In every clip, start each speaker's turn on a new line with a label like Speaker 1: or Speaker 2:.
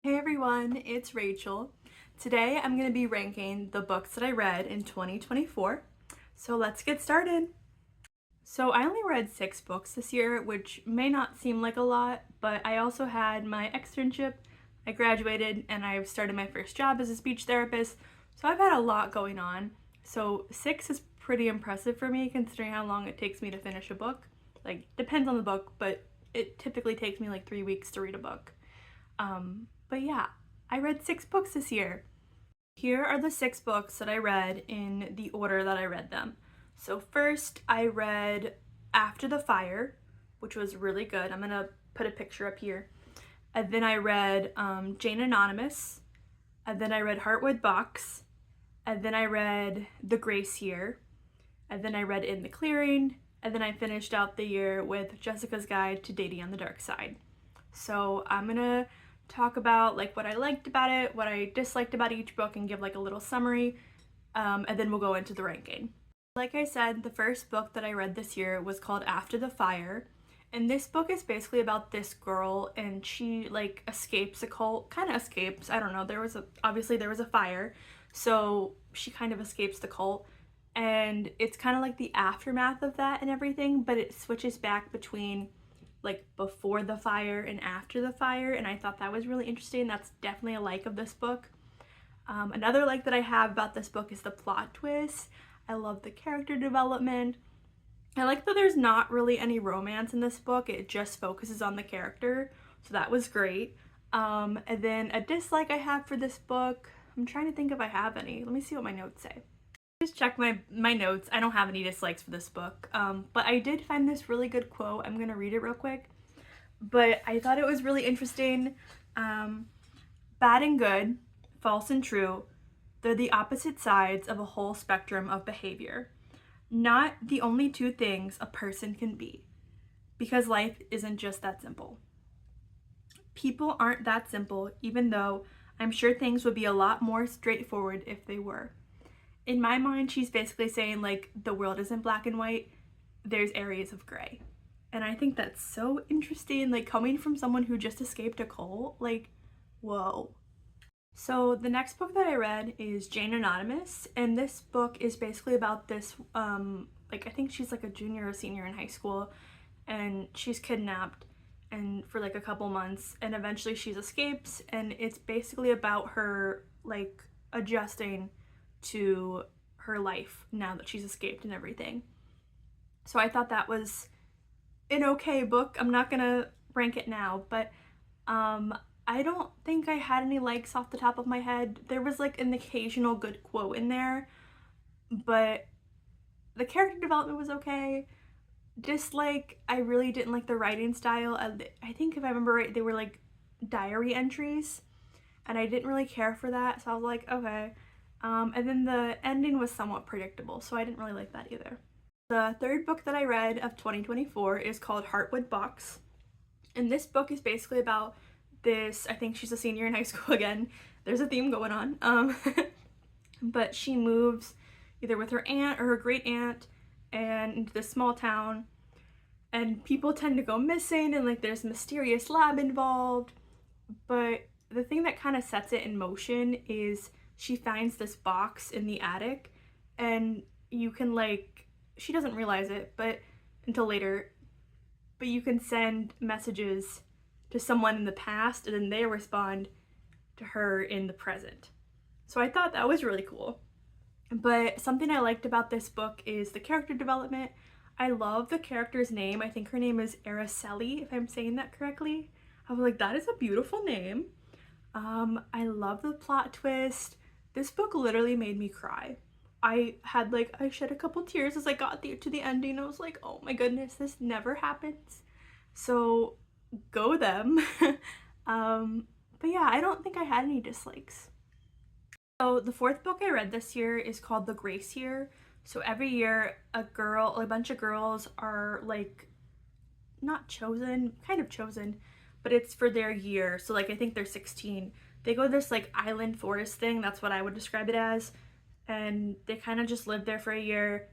Speaker 1: Hey everyone, it's Rachel. Today I'm going to be ranking the books that I read in 2024. So let's get started. So I only read 6 books this year, which may not seem like a lot, but I also had my externship, I graduated, and I've started my first job as a speech therapist. So I've had a lot going on. So 6 is pretty impressive for me considering how long it takes me to finish a book. Like, depends on the book, but it typically takes me like 3 weeks to read a book. But yeah, I read 6 books this year. Here are the 6 books that I read in the order that I read them. So first I read After the Fire, which was really good. I'm gonna put a picture up here. And then I read Jane Anonymous. And then I read Heartwood Box. And then I read The Grace Year. And then I read In the Clearing. And then I finished out the year with Jessica's Guide to Dating on the Dark Side. So I'm gonna talk about like what I liked about it, what I disliked about each book, and give like a little summary, and then we'll go into the ranking. Like I said, the first book that I read this year was called After the Fire, and this book is basically about this girl, and she like escapes a cult, kind of escapes. I don't know. Obviously there was a fire, so she kind of escapes the cult, and it's kind of like the aftermath of that and everything, but it switches back between like before the fire and after the fire, and I thought that was really interesting. That's definitely a like of this book. Another like that I have about this book is the plot twist. I love the character development. I like that there's not really any romance in this book. It just focuses on the character, so that was great. And then a dislike I have for this book, I'm trying to think if I have any. Let me see what my notes say. Just check my notes. I don't have any dislikes for this book, but I did find this really good quote. I'm gonna read it real quick. But I thought it was really interesting. Bad and good, false and true, they're the opposite sides of a whole spectrum of behavior. Not the only two things a person can be, because life isn't just that simple. People aren't that simple, even though I'm sure things would be a lot more straightforward if they were. In my mind, she's basically saying, like, the world isn't black and white, there's areas of gray. And I think that's so interesting, like, coming from someone who just escaped a cult, like, whoa. So the next book that I read is Jane Anonymous, and this book is basically about this, like, I think she's like a junior or senior in high school, and she's kidnapped and for like a couple months, and eventually she escapes, and it's basically about her like adjusting to her life now that she's escaped and everything. So I thought that was an okay book. I'm not gonna rank it now, but I don't think I had any likes off the top of my head. There was like an occasional good quote in there, but the character development was okay. Dislike, I really didn't like the writing style. I think if I remember right, they were like diary entries, and I didn't really care for that, so I was like, okay. And then the ending was somewhat predictable, so I didn't really like that either. The third book that I read of 2024 is called Heartwood Box, and this book is basically about this, I think she's a senior in high school again. There's a theme going on. But she moves either with her aunt or her great aunt and into this small town, and people tend to go missing, and like there's a mysterious lab involved. But the thing that kind of sets it in motion is she finds this box in the attic, and you can like, she doesn't realize it but until later, but you can send messages to someone in the past and then they respond to her in the present. So I thought that was really cool. But something I liked about this book is the character development. I love the character's name. I think her name is Araceli, if I'm saying that correctly. I was like, that is a beautiful name. I love the plot twist. This book literally made me cry. I shed a couple tears as I got to the ending. I was like, oh my goodness, this never happens. So go them. But yeah, I don't think I had any dislikes. So the fourth book I read this year is called The Grace Year. So every year a bunch of girls are like not chosen, kind of chosen, but it's for their year. So like I think they're 16. They go to this like island forest thing, that's what I would describe it as. And they kind of just live there for a year.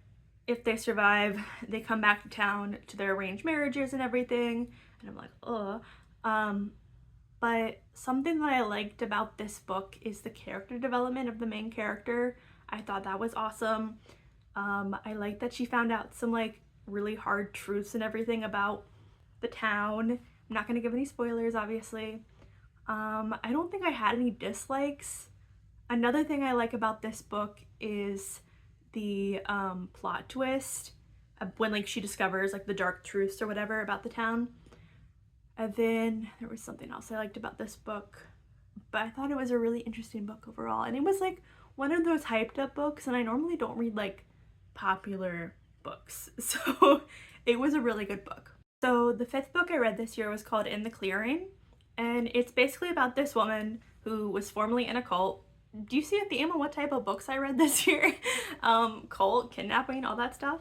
Speaker 1: If they survive, they come back to town to their arranged marriages and everything. And I'm like, ugh. but something that I liked about this book is the character development of the main character. I thought that was awesome. I like that she found out some like really hard truths and everything about the town. I'm not gonna give any spoilers, obviously. I don't think I had any dislikes. Another thing I like about this book is the plot twist when like she discovers like the dark truths or whatever about the town. And then there was something else I liked about this book, but I thought it was a really interesting book overall. And it was like one of those hyped up books, and I normally don't read like popular books, so it was a really good book. So the fifth book I read this year was called In the Clearing, and it's basically about this woman who was formerly in a cult. Do you see a theme on what type of books I read this year? Cult, kidnapping, all that stuff.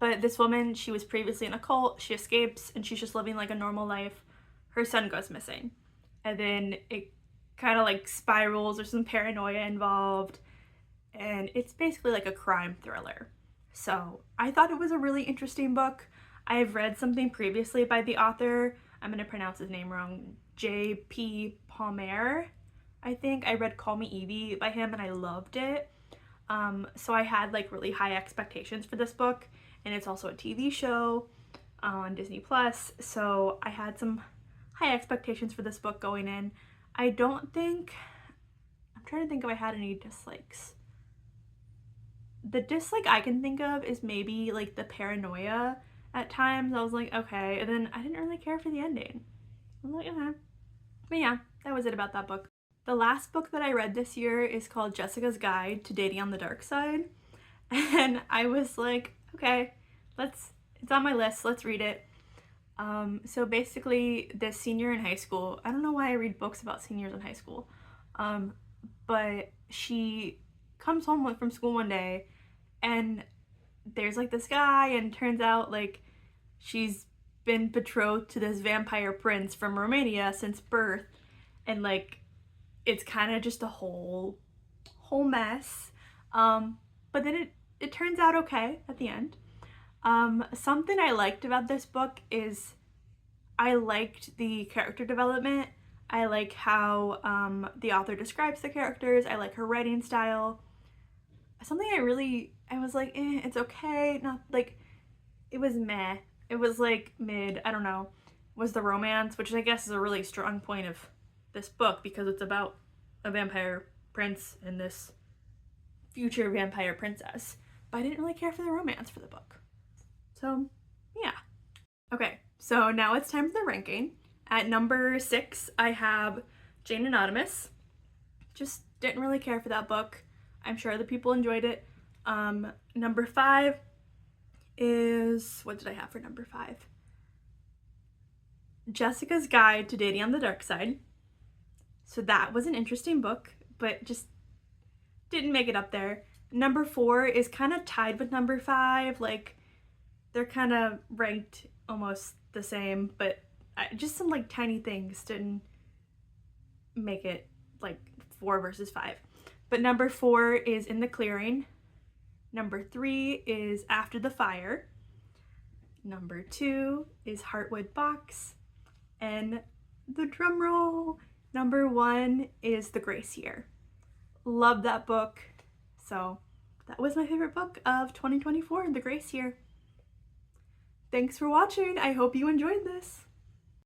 Speaker 1: But this woman, she was previously in a cult, she escapes, and she's just living like a normal life. Her son goes missing. And then it kind of like spirals, there's some paranoia involved, and it's basically like a crime thriller. So I thought it was a really interesting book. I have read something previously by the author, I'm going to pronounce his name wrong, J.P. Palmer, I think. I read Call Me Evie by him and I loved it. So I had like really high expectations for this book, and it's also a TV show on Disney Plus, so I had some high expectations for this book going in. I'm trying to think if I had any dislikes. The dislike I can think of is maybe like the paranoia at times. I was like, okay, and then I didn't really care for the ending. I was like, okay. But yeah, that was it about that book. The last book that I read this year is called Jessica's Guide to Dating on the Dark Side. And I was like, okay, it's on my list, let's read it. So basically this senior in high school, I don't know why I read books about seniors in high school, but she comes home from school one day and there's like this guy, and turns out like she's been betrothed to this vampire prince from Romania since birth, and like it's kind of just a whole mess. But then it turns out okay at the end. Something I liked about this book is I liked the character development. I like how the author describes the characters. I like her writing style. Something I was like, it's okay. Not like, it was meh. It was like mid, I don't know, was the romance, which I guess is a really strong point of this book because it's about a vampire prince and this future vampire princess. But I didn't really care for the romance for the book. So, yeah. Okay, so now it's time for the ranking. At number 6, I have Jane Anonymous. Just didn't really care for that book. I'm sure the people enjoyed it. Number 5 is, what did I have for number 5? Jessica's Guide to Dating on the Dark Side. So that was an interesting book, but just didn't make it up there. Number 4 is kind of tied with number 5. Like, they're kind of ranked almost the same, but just some like tiny things didn't make it like 4 versus 5. But number 4 is In the Clearing. Number 3 is After the Fire. Number 2 is Heartwood Box. And the drum roll, number 1 is The Grace Year. Love that book. So that was my favorite book of 2024, The Grace Year. Thanks for watching. I hope you enjoyed this.